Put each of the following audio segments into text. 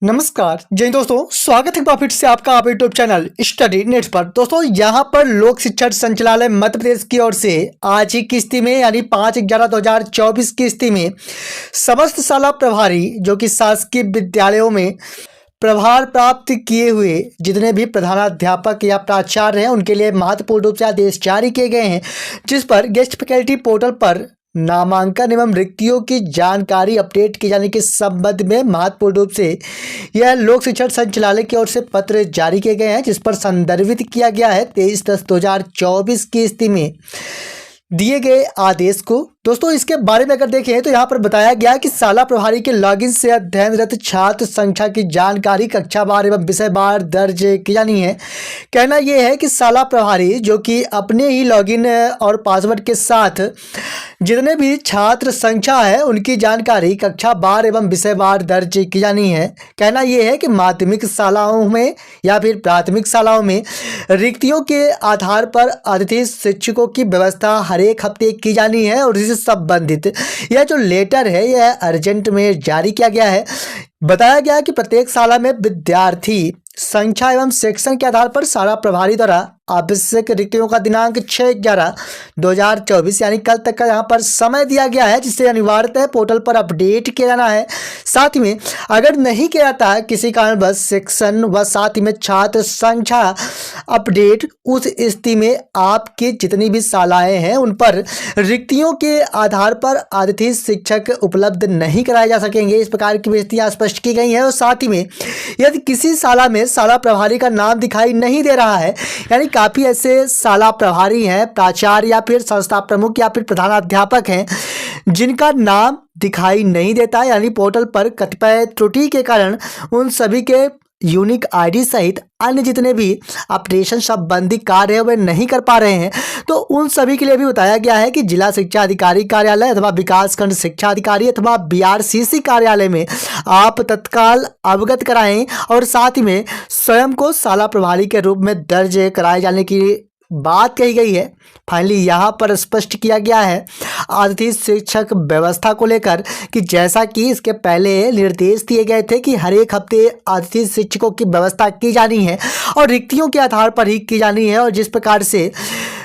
नमस्कार जय दोस्तों, स्वागत है फिर से आपका आप यूट्यूब चैनल स्टडी नेट पर। दोस्तों यहाँ पर लोक शिक्षण संचालय मध्य प्रदेश की ओर से आज ही किस्ती में यानी 5/11/2024 किस्ती में समस्त शाला प्रभारी जो कि शासकीय विद्यालयों में प्रभार प्राप्त किए हुए जितने भी प्रधानाध्यापक या प्राचार्य हैं उनके लिए महत्वपूर्ण रूप से आदेश जारी किए गए हैं, जिस पर गेस्ट फैकल्टी पोर्टल पर नामांकन एवं रिक्तियों की जानकारी अपडेट किए जाने के संबंध में महत्वपूर्ण रूप से यह लोक शिक्षण संचालय की ओर से पत्र जारी किए गए हैं, जिस पर संदर्भित किया गया है 23/10/2024 की स्थिति में दिए गए आदेश को। दोस्तों इसके बारे में अगर देखें तो यहाँ पर बताया गया कि शाला प्रभारी के लॉगिन से अध्ययनरत छात्र संख्या की जानकारी कक्षा वार एवं विषय वार दर्ज की जानी है। कहना यह है कि शाला प्रभारी जो कि अपने ही लॉगिन और पासवर्ड के साथ जितने भी छात्र संख्या है उनकी जानकारी कक्षा वार एवं विषय वार दर्ज की जानी है। कहना यह है कि माध्यमिक शालाओं में या फिर प्राथमिक शालाओं में रिक्तियों के आधार पर अतिथि शिक्षकों की व्यवस्था हर एक हफ्ते की जानी है और इससे संबंधित यह जो लेटर है यह अर्जेंट में जारी किया गया है। बताया गया कि प्रत्येक शाला में विद्यार्थी संख्या एवं सेक्शन के आधार पर शाला प्रभारी द्वारा आवश्यक रिक्तियों का दिनांक 6/11/2024 यानी कल तक का यहाँ पर समय दिया गया है, जिससे अनिवार्यतः पोर्टल पर अपडेट किया जाना है। साथ ही में अगर नहीं किया जाता है किसी कारणवश सेक्शन व साथ ही में छात्र संख्या अपडेट, उस स्थिति में आपकी जितनी भी शालाएं हैं उन पर रिक्तियों के आधार पर अतिथि शिक्षक उपलब्ध नहीं कराए जा सकेंगे। इस प्रकार की स्थितियां स्पष्ट की गई हैं। और साथ ही में यदि किसी शाला में शाला प्रभारी का नाम दिखाई नहीं दे रहा है, यानी काफ़ी ऐसे शाला प्रभारी हैं, प्राचार्य या फिर संस्था प्रमुख या फिर प्रधानाध्यापक हैं जिनका नाम दिखाई नहीं देता, यानी पोर्टल पर कतिपय त्रुटि के कारण उन सभी के यूनिक आईडी सहित अन्य जितने भी ऑपरेशन संबंधी कार्य है वे नहीं कर पा रहे हैं, तो उन सभी के लिए भी बताया गया है कि जिला शिक्षा अधिकारी कार्यालय अथवा विकासखंड शिक्षा अधिकारी अथवा बीआरसीसी कार्यालय में आप तत्काल अवगत कराएं और साथ ही में स्वयं को शाला प्रभारी के रूप में दर्ज कराए जाने की बात कही गई है। फाइनली यहाँ पर स्पष्ट किया गया है अतिथि शिक्षक व्यवस्था को लेकर कि जैसा कि इसके पहले निर्देश दिए गए थे कि हर एक हफ्ते अतिथि शिक्षकों की व्यवस्था की जानी है और रिक्तियों के आधार पर ही की जानी है, और जिस प्रकार से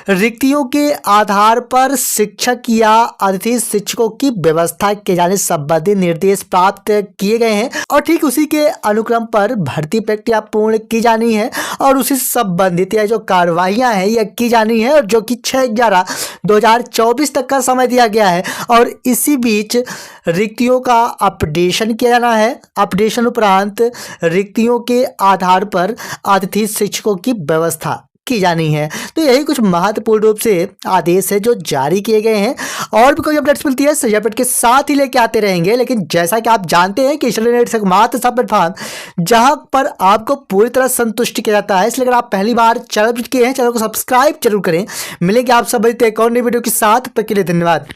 रिक्तियों के आधार पर शिक्षक या अतिथि शिक्षकों की व्यवस्था किए जाने संबंधी निर्देश प्राप्त किए गए हैं और ठीक उसी के अनुक्रम पर भर्ती प्रक्रिया पूर्ण की जानी है और उसी संबंधित यह जो कार्रवाइयां हैं यह की जानी है, और जो कि 6/11/2024 तक का समय दिया गया है। और इसी बीच रिक्तियों का अपडेशन किया जाना है। अपडेशन उपरांत रिक्तियों के आधार पर अतिथि शिक्षकों की व्यवस्था की जानी है। तो यही कुछ महत्वपूर्ण रूप से आदेश है जो जारी किए गए हैं। और भी कोई अपडेट्स मिलती है सही अपडेट के साथ ही लेके आते रहेंगे, लेकिन जैसा कि आप जानते हैं कि स्टडी नेट एकमात्र ऐसा प्लेटफॉर्म जहां पर आपको पूरी तरह संतुष्ट किया जाता है, इसलिए अगर आप पहली बार चैनल विजिट किए हैं चैनल को सब्सक्राइब जरूर करें। मिलेंगे आप सब एक और नई वीडियो के साथ, तब तक के लिए धन्यवाद।